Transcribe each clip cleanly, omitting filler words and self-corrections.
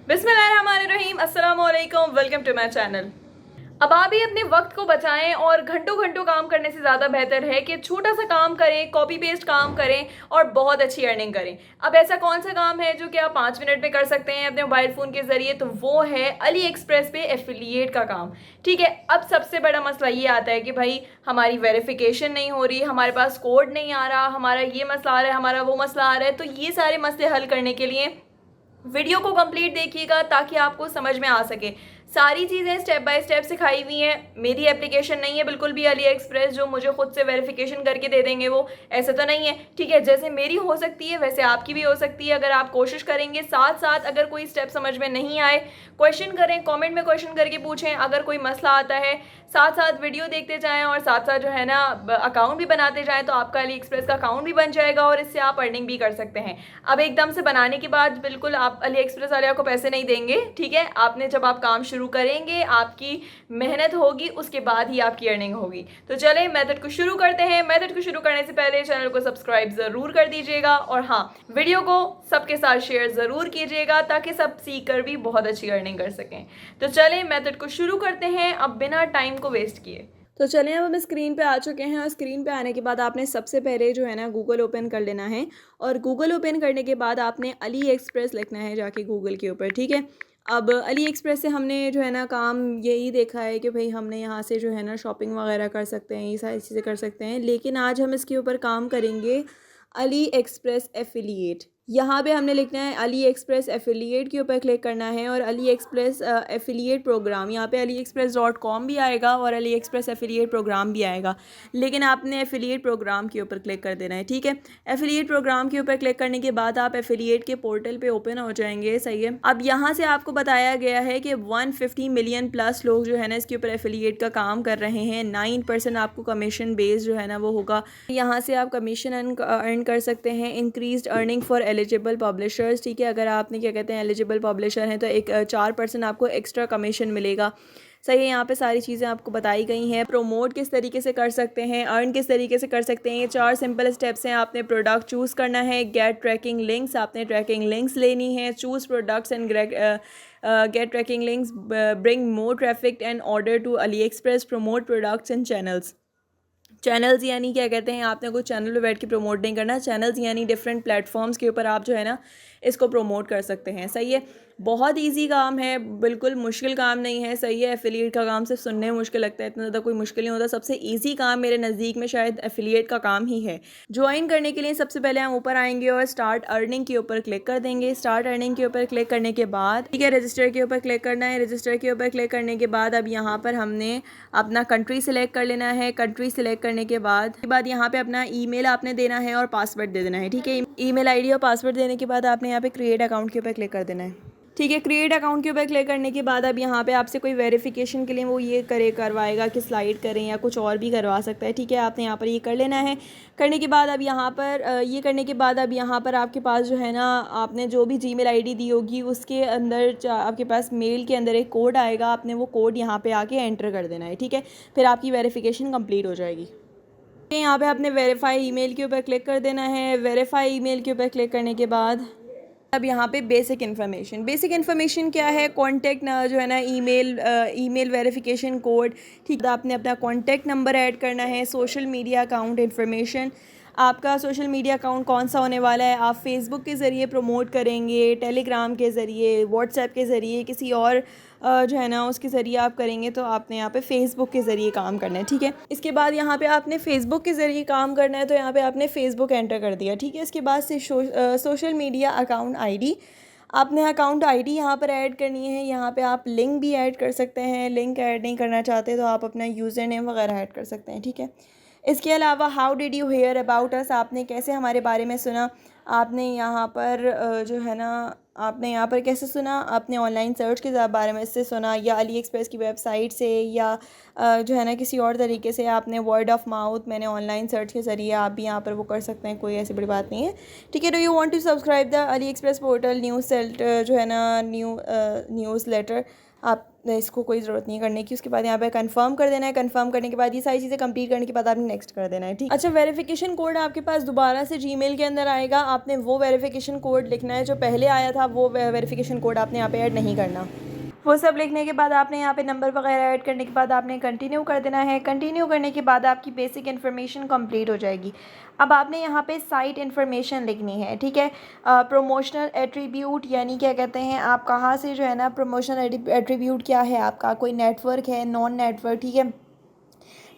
बिस्मिल्लाहिर्रहमानिर्रहीम, अस्सलाम वालेकुम, वेलकम टू माय चैनल। अब आप भी अपने वक्त को बचाएं और घंटों घंटों काम करने से ज़्यादा बेहतर है कि छोटा सा काम करें, कॉपी पेस्ट काम करें और बहुत अच्छी अर्निंग करें। अब ऐसा कौन सा काम है जो कि आप 5 मिनट में कर सकते हैं अपने मोबाइल फ़ोन के ज़रिए? तो वो है अली एक्सप्रेस पे एफिलिएट का काम। ठीक है, अब सबसे बड़ा मसला ये आता है कि भाई हमारी वेरिफिकेशन नहीं हो रही, हमारे पास कोड नहीं आ रहा, हमारा ये मसला आ रहा है, हमारा वो मसला आ रहा है। तो ये सारे मसले हल करने के लिए वीडियो को कंप्लीट देखिएगा ताकि आपको समझ में आ सके। सारी चीज़ें स्टेप बाय स्टेप सिखाई हुई हैं। मेरी एप्लीकेशन नहीं है बिल्कुल भी अली एक्सप्रेस जो मुझे खुद से वेरिफिकेशन करके दे देंगे, वो ऐसे तो नहीं है। ठीक है, जैसे मेरी हो सकती है वैसे आपकी भी हो सकती है अगर आप कोशिश करेंगे। साथ साथ अगर कोई स्टेप समझ में नहीं आए, क्वेश्चन करें, कमेंट में क्वेश्चन करके पूछें। अगर कोई मसला आता है, साथ साथ वीडियो देखते जाएं और साथ साथ जो है ना अकाउंट भी बनाते जाएं, तो आपका अली एक्सप्रेस का अकाउंट भी बन जाएगा और इससे आप अर्निंग भी कर सकते हैं। अब एकदम से बनाने के बाद बिल्कुल आप अली एक्सप्रेस वाले आपको पैसे नहीं देंगे। ठीक है, आपने जब आप काम शुरू करेंगे, आपकी मेहनत होगी, उसके बाद ही आपकी अर्निंग होगी। तो चलें मेथड को शुरू करते हैं। मेथड को शुरू करने से पहले चैनल को सब्सक्राइब ज़रूर कर दीजिएगा और हाँ, वीडियो को सबके साथ शेयर ज़रूर कीजिएगा ताकि सब सीख कर भी बहुत अच्छी अर्निंग कर सकें। तो चलें मेथड को शुरू करते हैं अब बिना टाइम को वेस्ट किए। तो चलें, अब हम स्क्रीन पे आ चुके हैं और स्क्रीन पे आने के बाद आपने सबसे पहले जो है ना गूगल ओपन कर लेना है और गूगल ओपन करने के बाद आपने अली एक्सप्रेस लिखना है जाके गूगल के ऊपर। ठीक है, अब अली एक्सप्रेस से हमने जो है ना काम यही देखा है कि भाई हमने यहाँ से जो है ना शॉपिंग वगैरह कर सकते हैं, ये सारी चीज़ें कर सकते हैं। लेकिन आज हम इसके ऊपर काम करेंगे अली एक्सप्रेस एफिलिएट। यहाँ पे हमने लिखना है अली एक्सप्रेस एफिलिएट के ऊपर क्लिक करना है और अली एक्सप्रेस एफिलिएट प्रोग्राम, यहाँ पे AliExpress.com भी आएगा और अली एक्सप्रेस एफिलिएट प्रोग्राम भी आएगा, लेकिन आपने एफिलिएट प्रोग्राम के ऊपर क्लिक कर देना है। ठीक है, एफिलिएट प्रोग्राम के ऊपर क्लिक करने के बाद आप एफिलिएट के पोर्टल पे ओपन हो जाएंगे। सही है, अब यहाँ से आपको बताया गया है कि 150 मिलियन प्लस लोग जो है ना इसके ऊपर एफिलिएट का काम कर रहे हैं। 9% आपको कमीशन बेस जो है ना वो होगा। यहाँ से आप कमीशन अर्न कर सकते हैं। Increased earning for eligible publishers. ठीक है, अगर आपने क्या कहते हैं एलिजिबल पब्लिशर हैं तो एक 4% आपको एक्स्ट्रा कमीशन मिलेगा। सही है, यहाँ पे सारी चीज़ें आपको बताई गई हैं। प्रमोट किस तरीके से कर सकते हैं, अर्न किस तरीके से कर सकते हैं, ये 4 सिंपल स्टेप्स हैं। आपने प्रोडक्ट चूज़ करना है, गेट ट्रैकिंग लिंक्स, आपने ट्रैकिंग लिंक्स लेनी है, choose products and get tracking links, bring more traffic and order to AliExpress, promote products and channels. Channels यानी क्या कहते हैं, आपने कोई चैनल पे बैठ के प्रमोट नहीं करना। चैनल्स यानी डिफरेंट प्लेटफॉर्म्स के ऊपर आप जो है ना इसको प्रमोट कर सकते हैं। सही है, बहुत इजी काम है, बिल्कुल मुश्किल काम नहीं है। सही है, एफिलिएट का काम सिर्फ सुनने में मुश्किल लगता है, इतना ज़्यादा कोई मुश्किल नहीं होता। सबसे इजी काम मेरे नज़दीक में शायद एफिलिएट का काम ही है। ज्वाइन करने के लिए सबसे पहले हम ऊपर आएंगे और स्टार्ट अर्निंग के ऊपर क्लिक कर देंगे। स्टार्ट अर्निंग के ऊपर क्लिक करने के बाद ठीक है, रजिस्टर के ऊपर क्लिक करना है। रजिस्टर के ऊपर क्लिक करने के बाद अब यहाँ पर हमने अपना कंट्री सिलेक्ट कर लेना है। कंट्री सिलेक्ट करने के बाद यहाँ पे अपना ईमेल आपने देना है और पासवर्ड दे देना है। ठीक है, ईमेल आईडी और पासवर्ड देने के बाद आपने यहाँ पे क्रिएट अकाउंट के ऊपर क्लिक कर देना है। ठीक है, क्रिएट अकाउंट के ऊपर क्लिक करने के बाद अब यहाँ पे आपसे कोई वेरिफिकेशन के लिए वो ये करवाएगा कि स्लाइड करें या कुछ और भी करवा सकता है। ठीक है, आपने यहाँ पर ये कर लेना है। करने के बाद अब यहाँ पर ये करने के बाद अब यहाँ पर आपके पास जो है ना आपने जो भी जीमेल आईडी दी होगी उसके अंदर आपके पास मेल के अंदर एक कोड आएगा, आपने वो कोड यहाँ पे आके एंटर कर देना है। ठीक है, फिर आपकी वेरिफिकेशन कंप्लीट हो जाएगी। यहाँ पे आपने वेरीफाई ईमेल के ऊपर क्लिक कर देना है। वेरीफाई ईमेल के ऊपर क्लिक करने के बाद अब यहाँ पे बेसिक इन्फॉर्मेशन क्या है, कॉन्टैक्ट जो है ना ईमेल वेरिफिकेशन कोड। ठीक है, आपने अपना कॉन्टैक्ट नंबर ऐड करना है। सोशल मीडिया अकाउंट इन्फॉर्मेशन, आपका सोशल मीडिया अकाउंट कौन सा होने वाला है, आप फेसबुक के ज़रिए प्रमोट करेंगे, टेलीग्राम के ज़रिए, व्हाट्सएप के ज़रिए, किसी और जो है ना उसके ज़रिए आप करेंगे, तो आपने यहाँ पे फेसबुक के ज़रिए काम करना है। ठीक है, इसके बाद यहाँ पे आपने फेसबुक के ज़रिए काम करना है, तो यहाँ पे आपने फेसबुक एंटर कर दिया। ठीक है, इसके बाद से सोशल मीडिया अकाउंट आईडी, आपने अकाउंट आईडी यहाँ पर ऐड करनी है। यहाँ पे आप लिंक भी ऐड कर सकते हैं, लिंक ऐड नहीं करना चाहते तो आप अपना यूज़र नेम वगैरह ऐड कर सकते हैं। ठीक है, इसके अलावा how did you hear about us, आपने कैसे हमारे बारे में सुना। आपने यहाँ पर जो है ना आपने यहाँ पर कैसे सुना, आपने ऑनलाइन सर्च के बारे में इससे सुना या अली एक्सप्रेस की वेबसाइट से या जो है ना किसी और तरीके से आपने वर्ड ऑफ माउथ, मैंने ऑनलाइन सर्च के ज़रिए आप भी यहाँ पर वो कर सकते हैं, कोई ऐसी बड़ी बात नहीं है। ठीक है, do you want to subscribe the AliExpress portal newsletter जो है ना न्यूज़ लेटर, आप इसको कोई ज़रूरत नहीं करने की। उसके बाद यहाँ पे कंफर्म कर देना है। कंफर्म करने के बाद ये सारी चीज़ें कंप्लीट करने के बाद आपने नेक्स्ट कर देना है, ठीक। अच्छा, वेरिफिकेशन कोड आपके पास दोबारा से जीमेल के अंदर आएगा। आपने वो वेरिफिकेशन कोड लिखना है जो पहले आया था, वो वेरिफिकेशन कोड आपने यहाँ पे ऐड नहीं करना। वो सब लिखने के बाद आपने यहाँ पे नंबर वगैरह ऐड करने के बाद आपने कंटिन्यू कर देना है। कंटिन्यू करने के बाद आपकी बेसिक इन्फॉर्मेशन कंप्लीट हो जाएगी। अब आपने यहाँ पे साइट इन्फॉर्मेशन लिखनी है, ठीक है। प्रमोशनल एट्रीब्यूट यानी क्या कहते हैं, आप कहाँ से जो है ना, प्रमोशनल एट्रीब्यूट क्या है आपका, कोई नेटवर्क है, नॉन नेटवर्क, ठीक है।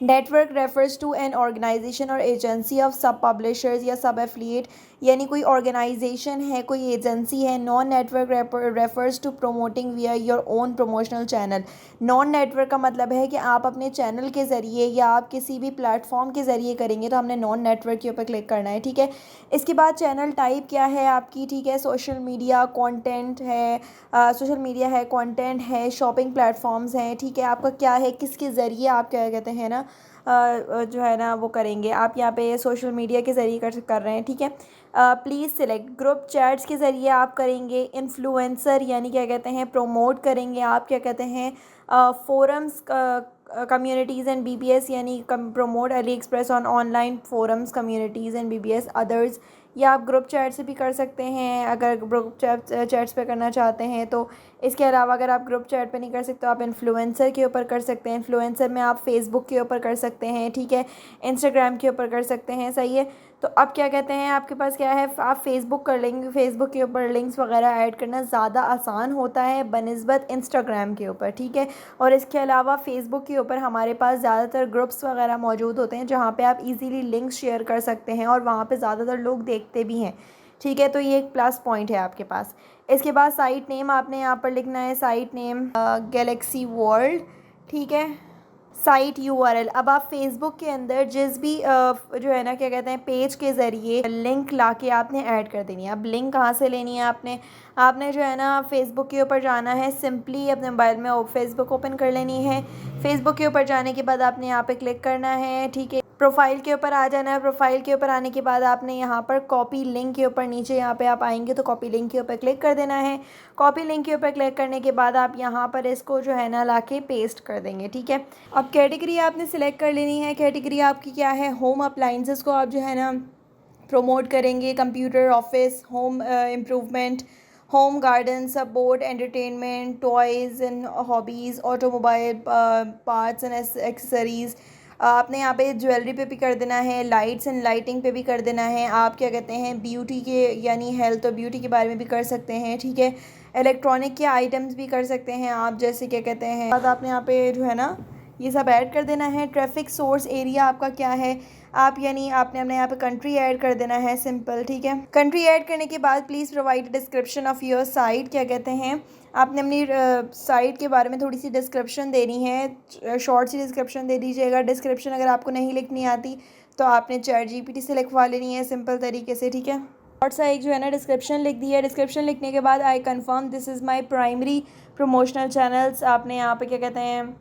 Network refers to an organisation और एजेंसी ऑफ सब पब्लिशर्स या सब एफिलिएट, यानी कोई ऑर्गेनाइजेशन है, कोई एजेंसी है। Non network refers to promoting via your own promotional channel. Non network का मतलब है कि आप अपने चैनल के ज़रिए या आप किसी भी प्लेटफॉर्म के ज़रिए करेंगे, तो हमने नॉन नेटवर्क के ऊपर क्लिक करना है, ठीक है। इसके बाद चैनल टाइप क्या है आपकी, ठीक है। सोशल मीडिया कंटेंट है, सोशल मीडिया है, कंटेंट है, शॉपिंग प्लेटफॉर्म्स हैं, ठीक है। आपका क्या है, किसके ज़रिए आप क्या कहते हैं ना, जो है ना वो करेंगे। आप यहाँ पे सोशल मीडिया के ज़रिए कर रहे हैं, ठीक है। प्लीज़ सिलेक्ट ग्रुप चैट्स के ज़रिए आप करेंगे। इन्फ्लुएंसर यानी क्या कहते हैं, प्रोमोट करेंगे आप, क्या कहते हैं, फोरम्स, कम्युनिटीज़ एंड बीबीएस यानी promote Ali express on online forums, communities and BBS others. या आप ग्रुप चैट से भी कर सकते हैं अगर ग्रुप चैट्स पे करना चाहते हैं तो। इसके अलावा अगर आप ग्रुप चैट पे नहीं कर सकते तो आप इन्फ्लुएंसर के ऊपर कर सकते हैं। इन्फ्लुएंसर में आप फेसबुक के ऊपर कर सकते हैं, ठीक है। इंस्टाग्राम के ऊपर कर सकते हैं, सही है। तो अब क्या कहते हैं, आपके पास क्या है, आप फेसबुक कर लेंगे। फेसबुक के ऊपर लिंक्स वगैरह ऐड करना ज़्यादा आसान होता है बनिस्बत इंस्टाग्राम के ऊपर, ठीक है। और इसके अलावा फेसबुक के ऊपर हमारे पास ज़्यादातर ग्रुप्स वगैरह मौजूद होते हैं जहाँ पे आप इजीली लिंक्स शेयर कर सकते हैं और वहाँ पे ज़्यादातर लोग देखते भी हैं, ठीक है। तो ये एक प्लस पॉइंट है आपके पास। इसके बाद साइट नेम आपने यहाँ पर लिखना है, साइट नेम गैलेक्सी वर्ल्ड, ठीक है। साइट यूआरएल, अब आप फेसबुक के अंदर जिस भी जो है ना क्या कहते हैं पेज के ज़रिए लिंक लाके आपने ऐड कर देनी है। अब लिंक कहाँ से लेनी है आपने जो है ना फेसबुक के ऊपर जाना है। सिंपली अपने मोबाइल में फेसबुक ओपन कर लेनी है। फेसबुक के ऊपर जाने के बाद आपने यहाँ पे क्लिक करना है, ठीक है। प्रोफाइल के ऊपर आ जाना है। प्रोफाइल के ऊपर आने के बाद आपने यहाँ पर कॉपी लिंक के ऊपर नीचे यहाँ पे आप आएंगे तो कॉपी लिंक के ऊपर क्लिक कर देना है। कॉपी लिंक के ऊपर क्लिक करने के बाद आप यहाँ पर इसको जो है ना लाके पेस्ट कर देंगे, ठीक है। अब कैटेगरी आपने सिलेक्ट कर लेनी है। कैटेगरी आपकी क्या है, होम अप्लाइंसेस को आप जो है ना प्रमोट करेंगे। Computer, office, home improvement, home garden, support, entertainment, toys and hobbies, automobile parts and accessories. आपने यहाँ पे ज्वेलरी पे भी कर देना है, लाइट्स एंड लाइटिंग पे भी कर देना है। आप क्या कहते हैं ब्यूटी के यानी हेल्थ और ब्यूटी के बारे में भी कर सकते हैं, ठीक है। इलेक्ट्रॉनिक के आइटम्स भी कर सकते हैं आप, जैसे क्या कहते हैं बाद आपने यहाँ पे जो है ना ये सब ऐड कर देना है। ट्रैफिक सोर्स एरिया आपका क्या है, आप यानी आपने अपने यहाँ पे कंट्री ऐड कर देना है, सिंपल, ठीक है। कंट्री ऐड करने के बाद please provide description of your site, क्या कहते हैं आपने अपनी साइट के बारे में थोड़ी सी डिस्क्रिप्शन देनी है। शॉर्ट सी डिस्क्रिप्शन दे दीजिएगा। डिस्क्रिप्शन अगर आपको नहीं लिखनी आती तो आपने चैट जीपीटी से लिखवा लेनी है सिंपल तरीके से, ठीक है। शॉर्ट सा एक जो है ना डिस्क्रिप्शन लिख दिया। डिस्क्रिप्शन लिखने के बाद I confirm this is my primary promotional channels, आपने यहाँ पे क्या कहते हैं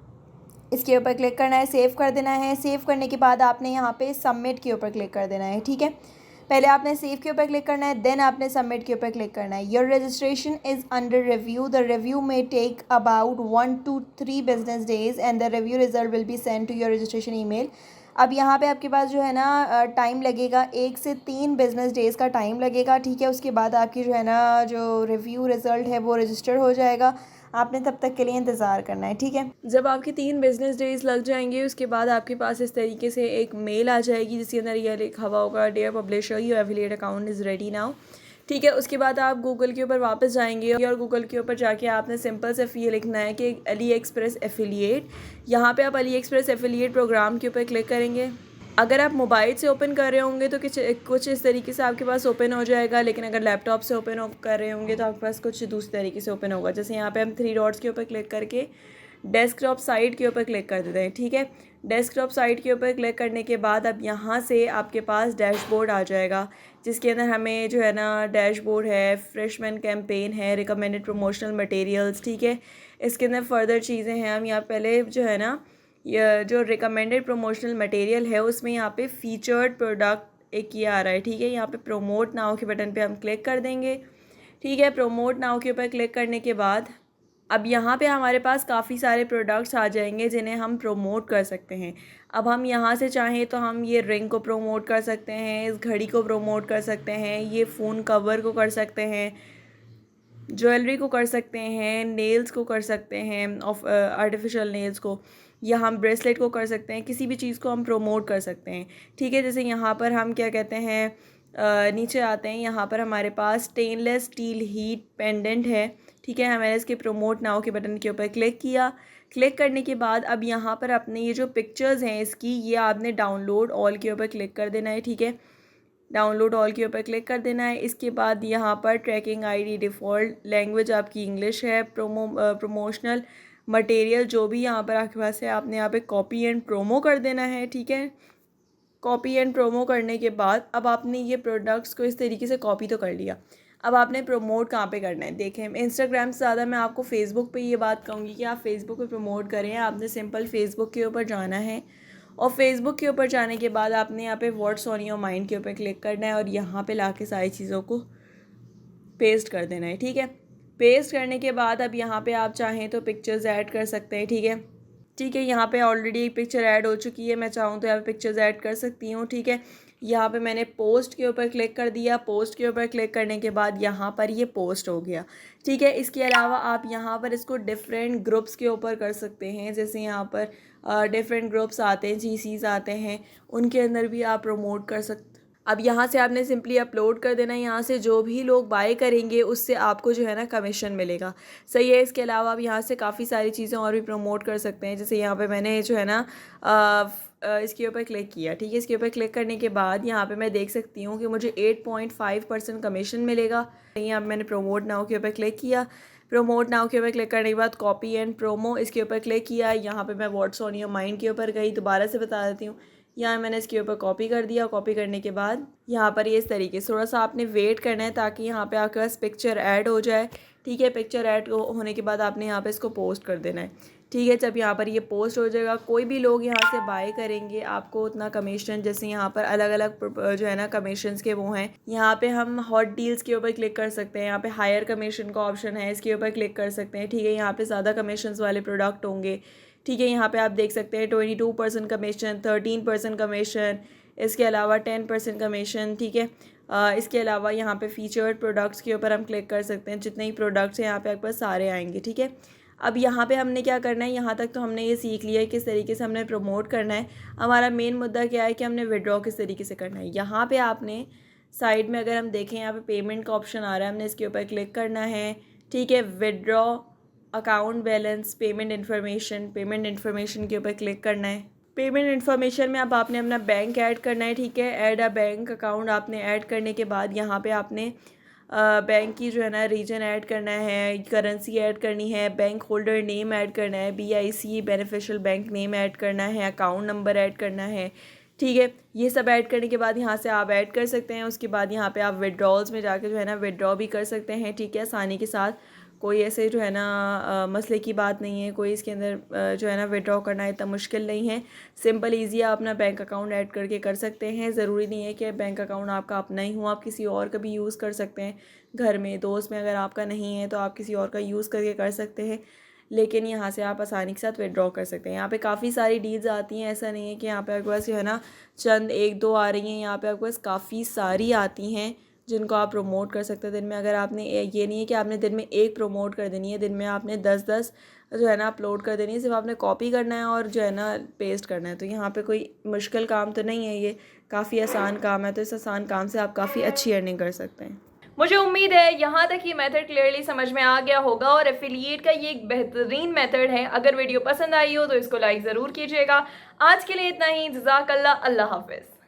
इसके ऊपर क्लिक करना है, सेव कर देना है। सेव करने के बाद आपने यहाँ पे सबमिट के ऊपर क्लिक कर देना है, ठीक है। पहले आपने सेव के ऊपर क्लिक करना है, देन आपने सबमिट के ऊपर क्लिक करना है। Your registration is under review, the review may take about 1 to 3 business days and the review result will be send to your registration email. अब यहाँ पे आपके पास जो है ना टाइम लगेगा 1 से 3 बिजनेस डेज़ का टाइम लगेगा, ठीक है। उसके बाद आपकी जो है ना जो रिव्यू रिज़ल्ट है वो रजिस्टर हो जाएगा। आपने तब तक के लिए इंतज़ार करना है, ठीक है। जब आपके 3 बिजनेस डेज़ लग जाएंगे उसके बाद आपके पास इस तरीके से एक मेल आ जाएगी जिसके अंदर यह लिखा हुआ होगा dear publisher your affiliate account is ready now, ठीक है। उसके बाद आप गूगल के ऊपर वापस जाएंगे और गूगल के ऊपर जाके आपने सिंपल से ये लिखना है कि अली एक्सप्रेस एफिलिएट। यहाँ पे आप अली एक्सप्रेस एफिलिएट प्रोग्राम के ऊपर क्लिक करेंगे। अगर आप मोबाइल से ओपन कर रहे होंगे तो कुछ इस तरीके से आपके पास ओपन हो जाएगा, लेकिन अगर लैपटॉप से ओपन कर रहे होंगे तो आपके पास कुछ दूसरे तरीके से ओपन होगा। जैसे यहाँ पे हम 3 डॉट्स के ऊपर क्लिक करके डेस्कटॉप साइट के ऊपर क्लिक कर देते हैं, ठीक है। डेस्कटॉप साइट के ऊपर क्लिक करने के बाद अब यहाँ से आपके पास डैशबोर्ड आ जाएगा जिसके अंदर हमें जो है ना डैशबोर्ड है, फ्रेशमैन कैंपेन है, रिकमेंडेड प्रमोशनल मटेरियल्स, ठीक है। इसके अंदर फर्दर चीज़ें हैं। हम यहाँ पहले जो है ना ये जो रिकमेंडेड प्रमोशनल मटेरियल है उसमें यहाँ पे फीचर्ड प्रोडक्ट एक ये आ रहा है, ठीक है। यहाँ पे प्रोमोट नाउ के बटन पे हम क्लिक कर देंगे, ठीक है। प्रोमोट नाउ के ऊपर क्लिक करने के बाद अब यहाँ पे हमारे पास काफ़ी सारे प्रोडक्ट्स आ जाएंगे जिन्हें हम प्रोमोट कर सकते हैं। अब हम यहाँ से चाहें तो हम ये रिंग को प्रोमोट कर सकते हैं, इस घड़ी को प्रोमोट कर सकते हैं, ये फ़ोन कवर को कर सकते हैं, ज्वेलरी को कर सकते हैं, नेल्स को कर सकते हैं, ऑफ आर्टिफिशियल नेल्स को, या हम ब्रेसलेट को कर सकते हैं। किसी भी चीज़ को हम प्रोमोट कर सकते हैं, ठीक है। जैसे यहाँ पर हम क्या कहते हैं, नीचे आते हैं, यहाँ पर हमारे पास स्टेनलेस स्टील हीट पेंडेंट है, ठीक है। मैंने इसके प्रोमोट नाउ के बटन के ऊपर क्लिक किया। क्लिक करने के बाद अब यहाँ पर अपने ये जो पिक्चर्स हैं इसकी, ये आपने डाउनलोड ऑल के ऊपर क्लिक कर देना है, ठीक है। डाउनलोड ऑल के ऊपर क्लिक कर देना है। इसके बाद यहाँ पर ट्रैकिंग आईडी, डिफ़ॉल्ट लैंग्वेज आपकी इंग्लिश है, प्रमोशनल मटेरियल जो भी यहाँ पर आपके पास है आपने यहाँ पे कॉपी एंड प्रोमो कर देना है, ठीक है। कॉपी एंड प्रोमो करने के बाद अब आपने ये प्रोडक्ट्स को इस तरीके से कॉपी तो कर लिया। अब आपने प्रमोट कहाँ पे करना है, देखें इंस्टाग्राम से ज़्यादा मैं आपको फेसबुक पे ये बात कहूँगी कि आप फेसबुक पे प्रमोट करें। आपने सिंपल फेसबुक के ऊपर जाना है और फेसबुक के ऊपर जाने के बाद आपने यहाँ पे व्हाट्स ऑन योर माइंड के ऊपर क्लिक करना है और यहाँ पे लाके सारी चीज़ों को पेस्ट कर देना है, ठीक है। पेस्ट करने के बाद अब यहाँ पे आप चाहें तो पिक्चर्स ऐड कर सकते हैं, ठीक है। ठीक है, यहाँ पे ऑलरेडी एक पिक्चर ऐड हो चुकी है, मैं चाहूँ तो यहाँ पे पिक्चर्स ऐड कर सकती हूँ, ठीक है। यहाँ पे मैंने पोस्ट के ऊपर क्लिक कर दिया। पोस्ट के ऊपर क्लिक करने के बाद यहाँ पर ये पोस्ट हो गया, ठीक है। इसके अलावा आप यहाँ पर इसको डिफरेंट ग्रुप्स के ऊपर कर सकते हैं। जैसे यहाँ पर डिफरेंट ग्रुप्स आते हैं, जीसीज आते हैं, उनके अंदर भी आप प्रमोट कर सकते। अब यहाँ से आपने सिंपली अपलोड कर देना है। यहाँ से जो भी लोग बाय करेंगे उससे आपको जो है ना कमीशन मिलेगा, सही है। इसके अलावा आप यहाँ से काफ़ी सारी चीज़ें और भी प्रमोट कर सकते हैं। जैसे यहाँ पे मैंने जो है ना इसके ऊपर क्लिक किया, ठीक है। इसके ऊपर क्लिक करने के बाद यहाँ पे मैं देख सकती हूँ कि मुझे 8.5% कमीशन मिलेगा। यहाँ मैंने प्रमोट नाउ के ऊपर क्लिक किया। प्रमोट नाउ के ऊपर क्लिक करने के बाद कॉपी एंड प्रोमो इसके ऊपर क्लिक किया। यहाँ पे मैं व्हाट्स ऑन योर माइंड के ऊपर गई, दोबारा से बता देती हूँ। यहाँ मैंने इसके ऊपर कॉपी कर दिया। कॉपी करने के बाद यहाँ पर ये इस तरीके से थोड़ा सा आपने वेट करना है ताकि यहाँ पे आपके पास पिक्चर ऐड हो जाए, ठीक है। पिक्चर ऐड होने के बाद आपने यहाँ पे इसको पोस्ट कर देना है, ठीक है। जब यहाँ पर ये पोस्ट हो जाएगा, कोई भी लोग यहाँ से बाय करेंगे आपको उतना कमीशन, जैसे यहाँ पर अलग अलग जो है ना कमीशंस के वो हैं। यहाँ पे हम हॉट डील्स के ऊपर क्लिक कर सकते हैं। यहाँ पे हायर कमीशन का ऑप्शन है, इसके ऊपर क्लिक कर सकते हैं, ठीक है। यहाँ पे ज़्यादा कमीशंस वाले प्रोडक्ट होंगे, ठीक है। यहाँ पे आप देख सकते हैं 22% कमीशन, 13% कमीशन, इसके अलावा 10% कमीशन, ठीक है। इसके अलावा यहाँ पे फीचर्ड प्रोडक्ट्स के ऊपर हम क्लिक कर सकते हैं। जितने ही प्रोडक्ट्स हैं यहाँ पे आपके पास सारे आएंगे, ठीक है। अब यहाँ पे हमने क्या करना है, यहाँ तक तो हमने ये सीख लिया है किस तरीके से हमने प्रमोट करना है। हमारा मेन मुद्दा क्या है कि हमने विड्रॉ किस तरीके से करना है। यहाँ पे आपने साइड में अगर हम देखें, यहाँ पे पेमेंट का ऑप्शन आ रहा है, हमने इसके ऊपर क्लिक करना है, ठीक है। Withdraw account balance, payment information के ऊपर क्लिक करना है। पेमेंट इन्फॉर्मेशन में अब आपने अपना बैंक ऐड करना है, ठीक है। ऐड अ बैंक अकाउंट आपने ऐड करने के बाद यहाँ पे आपने बैंक की जो है ना रीजन ऐड करना है, करेंसी ऐड करनी है, बैंक होल्डर नेम ऐड करना है, BIC beneficial bank name add करना है, अकाउंट नंबर ऐड करना है, ठीक है। ये सब ऐड करने के बाद यहाँ से आप ऐड कर सकते हैं। उसके बाद यहाँ पे आप विड्रॉल्स में जाके जो है ना विड्रॉ भी कर सकते हैं, ठीक है, आसानी के साथ। कोई ऐसे जो है ना मसले की बात नहीं है, कोई इसके अंदर जो है ना विड्रॉ करना इतना मुश्किल नहीं है। सिंपल ईजी आप अपना बैंक अकाउंट ऐड करके कर सकते हैं। ज़रूरी नहीं है कि बैंक अकाउंट आपका अपना ही हो, आप किसी और का भी यूज़ कर सकते हैं। घर में दोस्त में अगर आपका नहीं है तो आप किसी और का यूज़ करके कर सकते हैं, लेकिन यहाँ से आप आसानी के साथ विड्रॉ कर सकते हैं। यहाँ पे काफ़ी सारी डील्स आती हैं, ऐसा नहीं है कि यहाँ पे आपके पास जो है ना चंद एक दो आ रही हैं। यहाँ पे आपके पास काफ़ी सारी आती हैं जिनको आप प्रमोट कर सकते हैं दिन में। अगर आपने ये नहीं है कि आपने दिन में एक प्रमोट कर देनी है, दिन में आपने 10-10 जो है ना अपलोड कर देनी है। सिर्फ आपने कॉपी करना है और जो है ना पेस्ट करना है। तो यहाँ पे कोई मुश्किल काम तो नहीं है, ये काफ़ी आसान काम है। तो इस आसान काम से आप काफ़ी अच्छी अर्निंग कर सकते हैं। मुझे उम्मीद है यहाँ तक ये मेथड क्लियरली समझ में आ गया होगा और एफिलिएट का ये एक बेहतरीन मेथड है। अगर वीडियो पसंद आई हो तो इसको लाइक ज़रूर कीजिएगा। आज के लिए इतना ही। जज़ाकल्लाह, अल्लाह हाफ़िज़।